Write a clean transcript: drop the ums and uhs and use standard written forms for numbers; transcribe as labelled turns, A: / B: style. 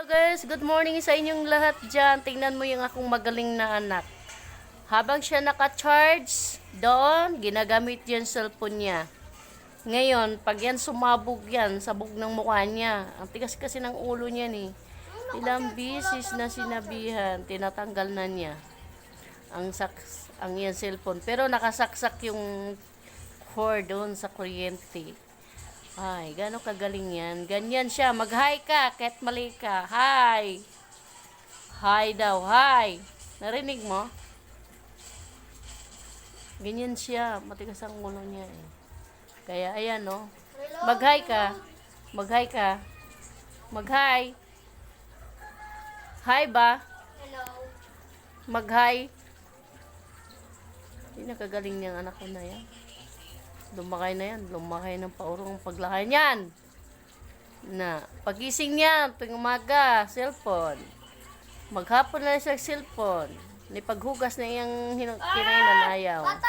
A: Hello guys, good morning sa inyong lahat dyan. Tingnan mo yung akong magaling na anak. Habang siya naka-charge doon, ginagamit yung cellphone niya. Ngayon, pag yan sumabog yan, sabog ng mukha niya. Ang tigas kasi ng ulo niya ni. Ilang bisis na sinabihan, tinatanggal na niya ang yan cellphone. Pero nakasaksak yung cord doon sa kuryente. Ay, gano'ng kagaling yan. Ganyan siya. Mag-hi ka, kahit mali ka. Hi! Hi daw, hi! Narinig mo? Ganyan siya. Matigas ang ulo niya eh. Kaya, ayan no. Mag-hi ka. Mag-hi ka. Mag-hi. Hi ba?
B: Hello.
A: Mag-hi. Hindi nakagaling niyang anak ko na yan. Lumakay na yan. Lumakay ng paurong paglakay niyan. Na, pagising niya, tuwing umaga, cellphone. Maghapon na siya cellphone. Ni paghugas na iyang kinainan ayaw.